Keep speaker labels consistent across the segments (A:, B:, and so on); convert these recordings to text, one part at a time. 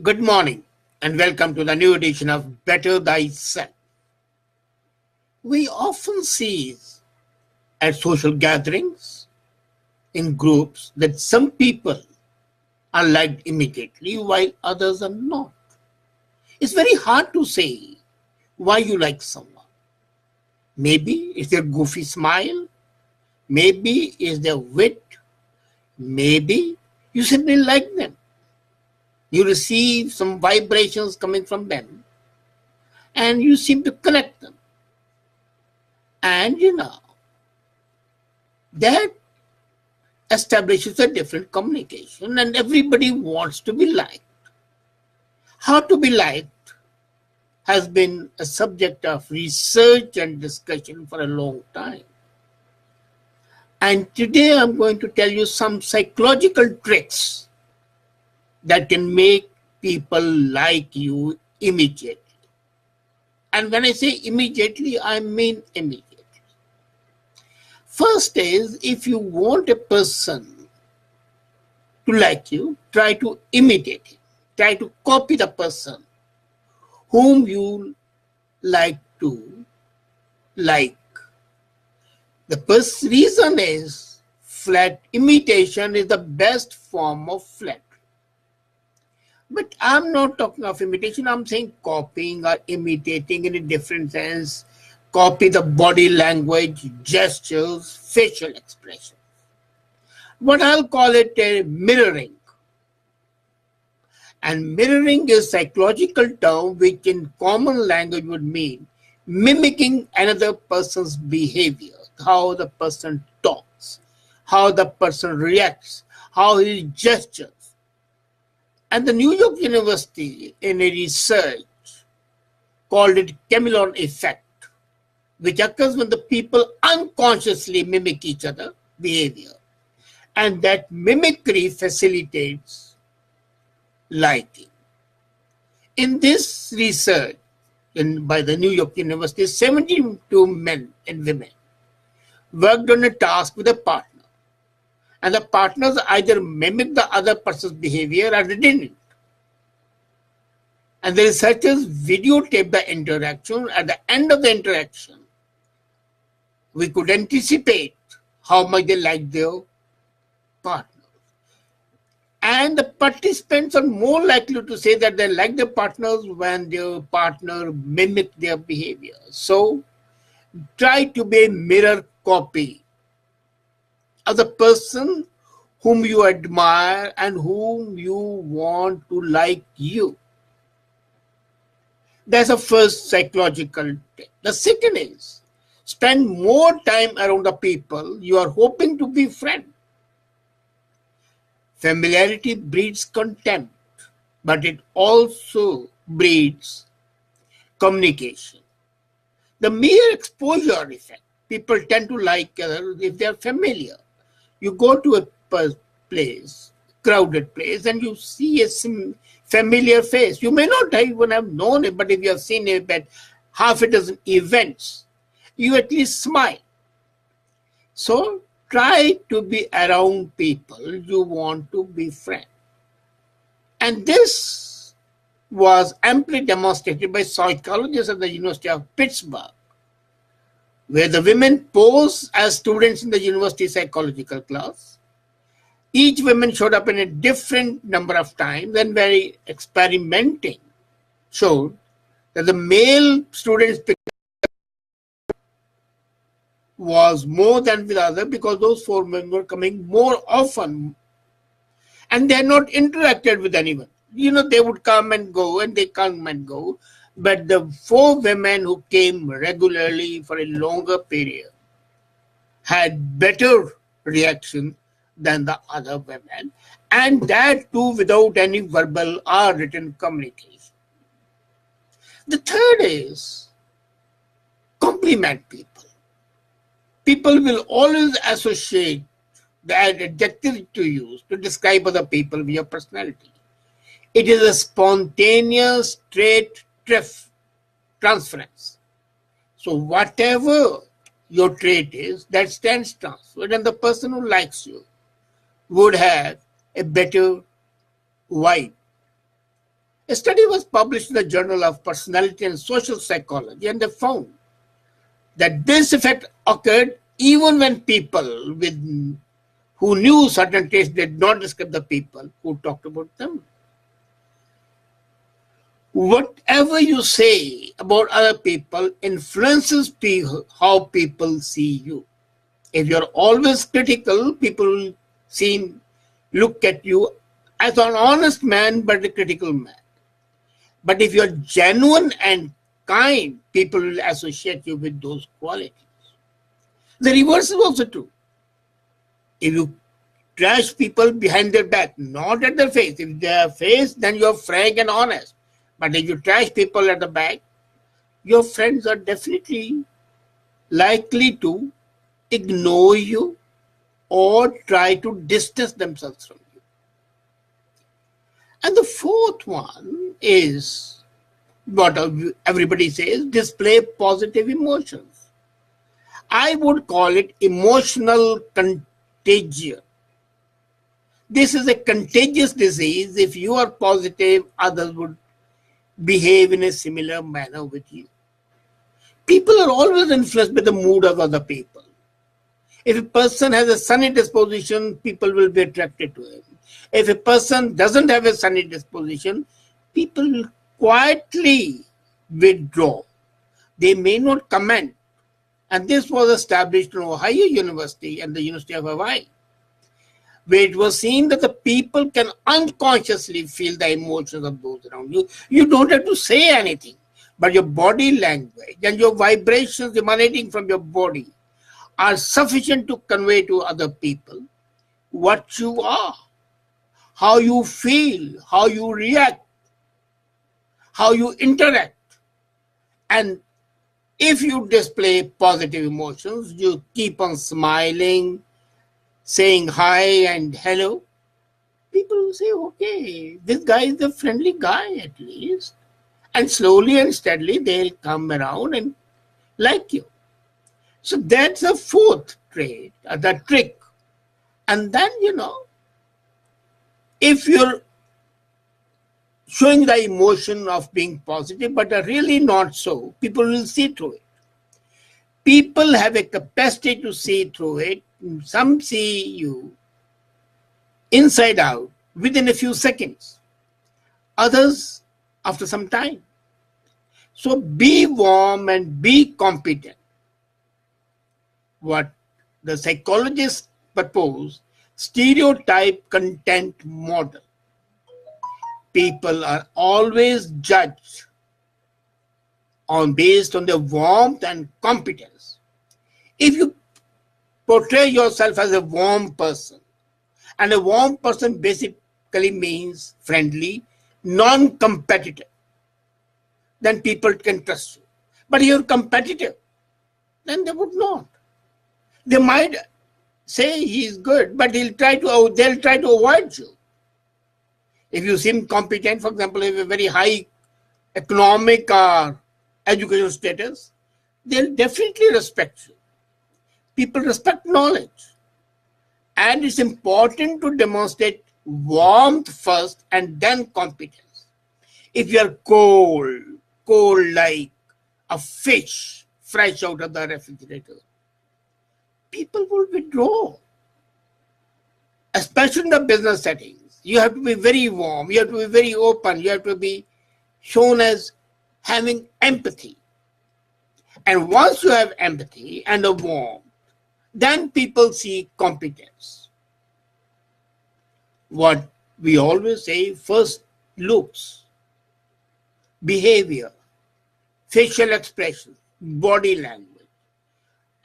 A: Good morning and welcome to the new edition of Better Thyself. We often see at social gatherings in groups that some people are liked immediately while others are not. It's very hard to say why you like someone. Maybe it's their goofy smile, maybe it's their wit, maybe you simply like them. You receive some vibrations coming from them and you seem to connect them. And that establishes a different communication, and everybody wants to be liked. How to be liked has been a subject of research and discussion for a long time. And today I'm going to tell you some psychological tricks that can make people like you immediately. And when I say immediately, I mean immediately. First is, if you want a person to like you, try to imitate him. Try to copy the person whom you like to like. The first reason is flat imitation is the best form of flattery. But I'm not talking of imitation, I'm saying copying or imitating in a different sense. Copy the body language, gestures, facial expression. What I'll call it a mirroring. And mirroring is a psychological term which in common language would mean mimicking another person's behavior, how the person talks, how the person reacts, how he gestures. And the New York University, in a research, called it chameleon effect, which occurs when the people unconsciously mimic each other's behavior. And that mimicry facilitates liking. In this research by the New York University, 72 men and women worked on a task with a partner. And the partners either mimic the other person's behavior or they didn't. And the researchers videotaped the interaction. At the end of the interaction, we could anticipate how much they liked their partner. And the participants are more likely to say that they like their partners when their partner mimic their behavior. So try to be a mirror copy of the person whom you admire and whom you want to like you. That's the first psychological tip. The second is spend more time around the people you are hoping to befriend. Familiarity breeds contempt, but it also breeds communication. The mere exposure effect. People tend to like others if they are familiar. You go to a place, crowded place, and you see a familiar face. You may not even have known it, but if you have seen it at half a dozen events, you at least smile. So try to be around people you want to befriend. And this was amply demonstrated by psychologists at the University of Pittsburgh, where the women posed as students in the university psychological class. Each woman showed up in a different number of times, and very experimenting showed that the male students was more than with others because those 4 men were coming more often and they had not interacted with anyone. They would come and go and they come and go. But the 4 women who came regularly for a longer period had better reaction than the other women. And that too without any verbal or written communication. The third is compliment people. People will always associate the adjective to use to describe other people with your personality. It is a spontaneous trait transference. So whatever your trait is, that stands transferred, and the person who likes you would have a better vibe. A study was published in the Journal of Personality and Social Psychology, and they found that this effect occurred even when people who knew certain tastes did not describe the people who talked about them. Whatever you say about other people influences how people see you. If you're always critical, people will look at you as an honest man but a critical man. But if you're genuine and kind, people will associate you with those qualities. The reverse is also true. If you trash people behind their back, not at their face. If their face, then you're frank and honest. But if you trash people at the back, your friends are definitely likely to ignore you or try to distance themselves from you. And the fourth one is what everybody says, display positive emotions. I would call it emotional contagion. This is a contagious disease. If you are positive, others would behave in a similar manner with you. People are always influenced by the mood of other people. If a person has a sunny disposition, people will be attracted to him. If a person doesn't have a sunny disposition, people will quietly withdraw. They may not comment. And this was established in Ohio University and the University of Hawaii, where it was seen that the people can unconsciously feel the emotions of those around you. You don't have to say anything, but your body language and your vibrations emanating from your body are sufficient to convey to other people what you are, how you feel, how you react, how you interact. And if you display positive emotions, you keep on smiling, saying hi and hello, people will say, okay, this guy is a friendly guy at least. And slowly and steadily, they'll come around and like you. So that's the fourth trait, the trick. And then, if you're showing the emotion of being positive, but are really not so, people will see through it. People have a capacity to see through it. Some see you inside out within a few seconds, others after some time. So be warm and be competent. What the psychologists propose, stereotype content model. People are always judged based on their warmth and competence. If you portray yourself as a warm person, and a warm person basically means friendly, non-competitive, then people can trust you. But if you're competitive, then they would not. They might say he's good, but they'll try to avoid you. If you seem competent, for example, if you have a very high economic or educational status, they'll definitely respect you. People respect knowledge. And it's important to demonstrate warmth first and then competence. If you're cold like a fish fresh out of the refrigerator, people will withdraw. Especially in the business settings. You have to be very warm, you have to be very open, you have to be shown as having empathy. And once you have empathy and a warmth, then people see competence. What we always say, first looks, behavior, facial expression, body language.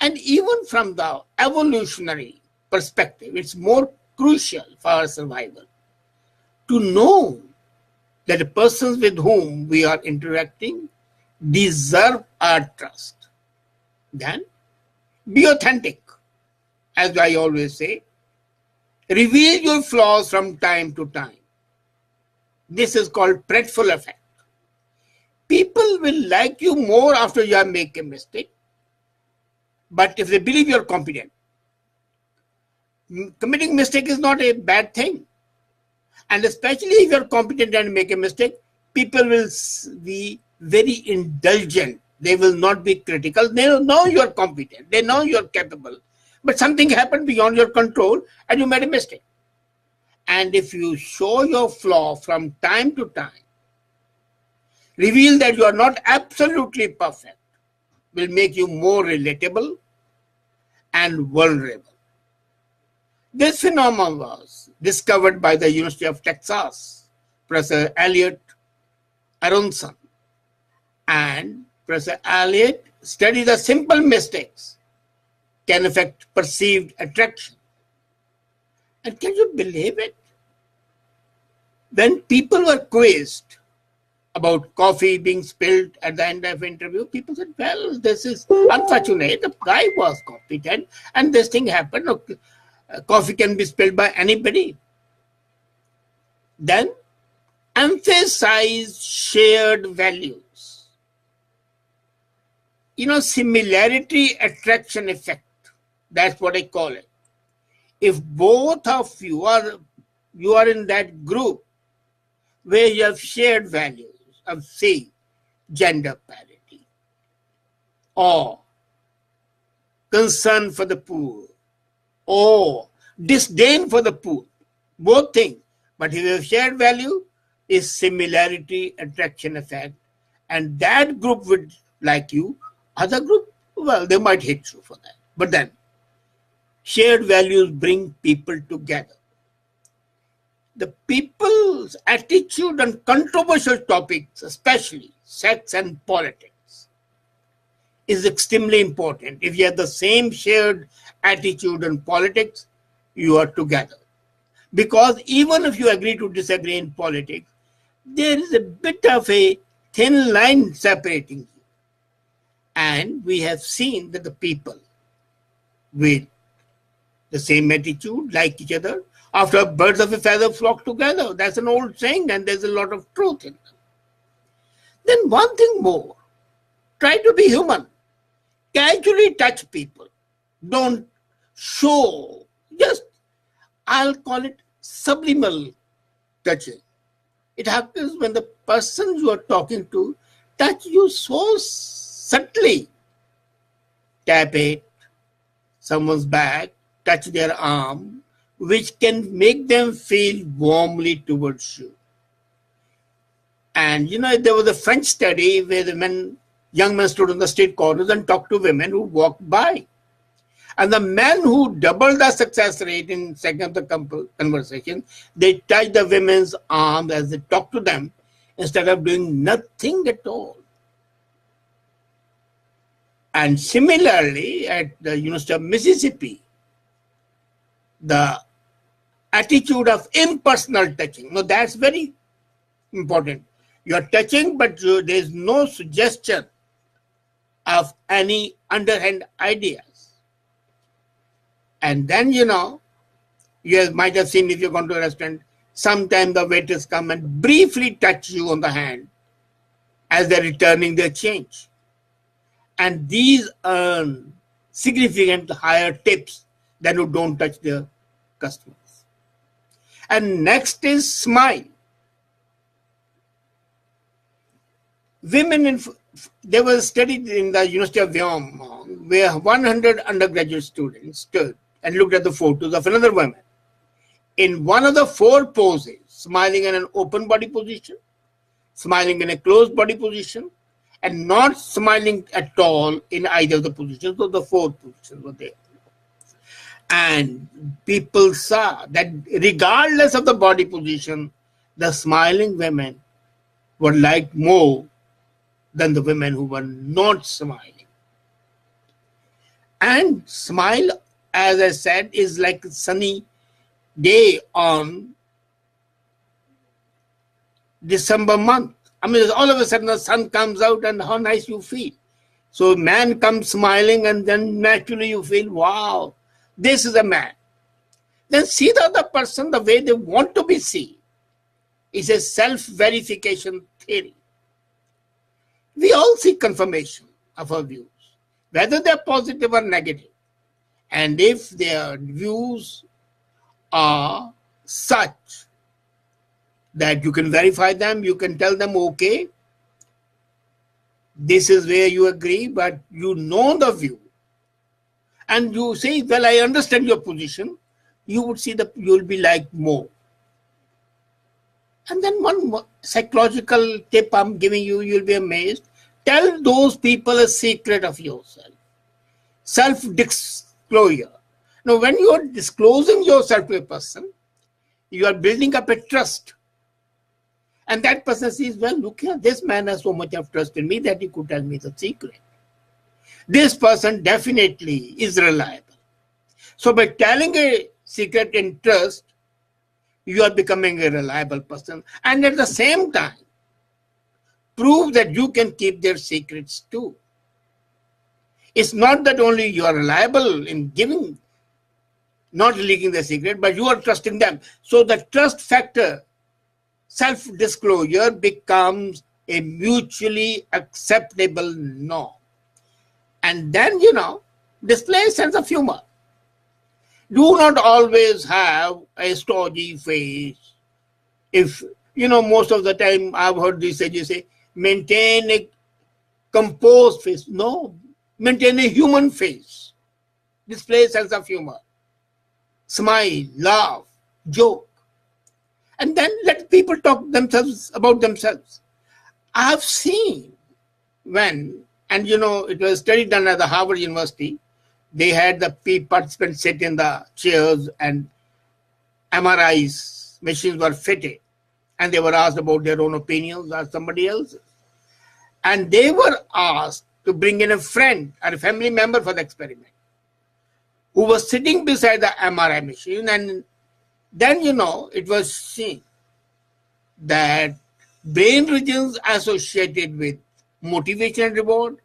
A: And even from the evolutionary perspective, it's more crucial for our survival to know that the persons with whom we are interacting deserve our trust. Then be authentic. As I always say, reveal your flaws from time to time. This is called pratfall effect. People will like you more after you have made a mistake. But if they believe you're competent, committing mistake is not a bad thing. And especially if you're competent and make a mistake, people will be very indulgent. They will not be critical. They know you're competent. They know you're capable. But something happened beyond your control and you made a mistake. And if you show your flaw from time to time, reveal that you are not absolutely perfect, will make you more relatable and vulnerable. This phenomenon was discovered by the University of Texas, Professor Elliot Aronson. And Professor Elliot studied the simple mistakes can affect perceived attraction. And can you believe it? When people were quizzed about coffee being spilled at the end of interview, people said, well, this is unfortunate. The guy was competent and this thing happened. Coffee can be spilled by anybody. Then emphasize shared values. Similarity attraction effect. That's what I call it. If both of you are in that group where you have shared values of, say, gender parity or concern for the poor or disdain for the poor, both things. But if you have shared value, is similarity attraction effect, and that group would like you, other group, well, they might hate you for that. But then shared values bring people together. The people's attitude on controversial topics, especially sex and politics, is extremely important. If you have the same shared attitude on politics, you are together. Because even if you agree to disagree in politics, there is a bit of a thin line separating you. And we have seen that the people with the same attitude like each other. After birds of a feather flock together. That's an old saying and there's a lot of truth in them. Then one thing more. Try to be human. Casually touch people. Don't show. Just, I'll call it subliminal touching. It happens when the person you are talking to touch you so subtly. Tap it, someone's back, touch their arm, which can make them feel warmly towards you. And there was a French study where young men stood on the street corners and talked to women who walked by. And the men who doubled the success rate in second of the conversation, they touched the women's arms as they talked to them instead of doing nothing at all. And similarly, at the University of Mississippi, the attitude of impersonal touching. Now, that's very important. You're touching, but there's no suggestion of any underhand ideas. And then, you might have seen if you've gone to a restaurant, sometimes the waiters come and briefly touch you on the hand as they're returning their change. And these earn significant higher tips than who don't touch their customers. And next is smile. There was a study in the University of Wyoming where 100 undergraduate students stood and looked at the photos of another woman in one of the four poses, smiling in an open body position, smiling in a closed body position, and not smiling at all in either of the positions. So the four positions were there. And people saw that regardless of the body position, the smiling women were liked more than the women who were not smiling. And smile, as I said, is like a sunny day on December month. I mean, all of a sudden the sun comes out and how nice you feel. So man comes smiling and then naturally you feel, wow, this is a man. Then see the other person the way they want to be seen. It's a self-verification theory. We all seek confirmation of our views, whether they're positive or negative. And if their views are such that you can verify them, you can tell them, okay, this is where you agree, but you know the view. And you say, well, I understand your position. You would see that you'll be liked more. And then one psychological tip I'm giving you, you'll be amazed. Tell those people a secret of yourself. Self-disclosure. Now, when you are disclosing yourself to a person, you are building up a trust. And that person says, well, look here, this man has so much of trust in me that he could tell me the secret. This person definitely is reliable. So by telling a secret in trust, you are becoming a reliable person. And at the same time, prove that you can keep their secrets too. It's not that only you are reliable in giving, not leaking the secret, but you are trusting them. So the trust factor, self-disclosure, becomes a mutually acceptable norm. And then, display a sense of humor. Do not always have a stodgy face. If, most of the time I've heard this say, maintain a composed face. No, maintain a human face. Display a sense of humor. Smile, laugh, joke. And then let people talk about themselves. I've seen when, and it was a study done at the Harvard University, they had the participants sit in the chairs and MRIs machines were fitted, and they were asked about their own opinions or somebody else's. And they were asked to bring in a friend or a family member for the experiment who was sitting beside the MRI machine. And then, it was seen that brain regions associated with motivation and reward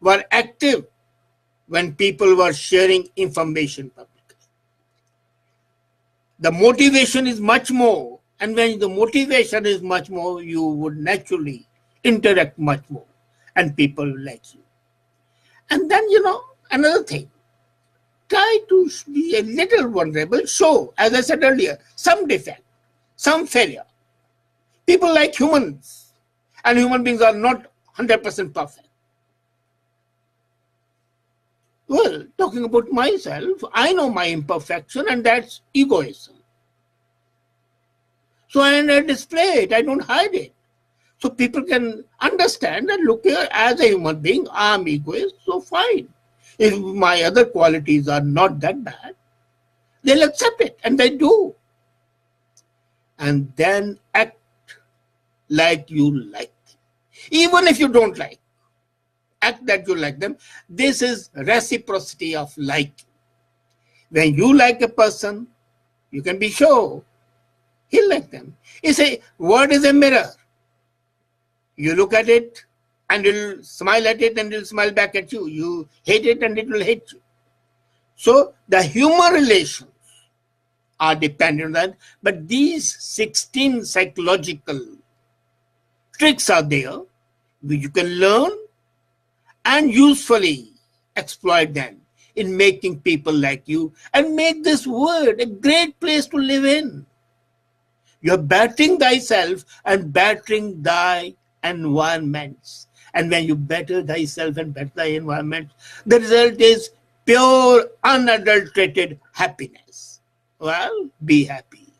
A: were active when people were sharing information publicly. The motivation is much more, and when the motivation is much more, you would naturally interact much more, and people will like you. And then, another thing, try to be a little vulnerable, show, as I said earlier, some defect, some failure. People like humans, and human beings are not 100% perfect. Well, talking about myself, I know my imperfection, and that's egoism. So I display it, I don't hide it. So people can understand that, look here, as a human being, I'm egoist, so fine. If my other qualities are not that bad, they'll accept it, and they do. And then act like you like them. Even if you don't like, act that you like them. This is reciprocity of liking. When you like a person, you can be sure he'll like them. It's a word is a mirror. You look at it and it'll smile at it and it'll smile back at you. You hate it and it will hate you. So the human relations are dependent on that. But these 16 psychological tricks are there which you can learn and usefully exploit them in making people like you and make this world a great place to live in. You're bettering thyself and bettering thy environments. And when you better thyself and better thy environment, the result is pure, unadulterated happiness. Well, be happy,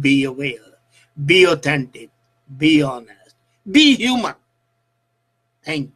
A: be aware, be authentic, be honest, be human. Thank you.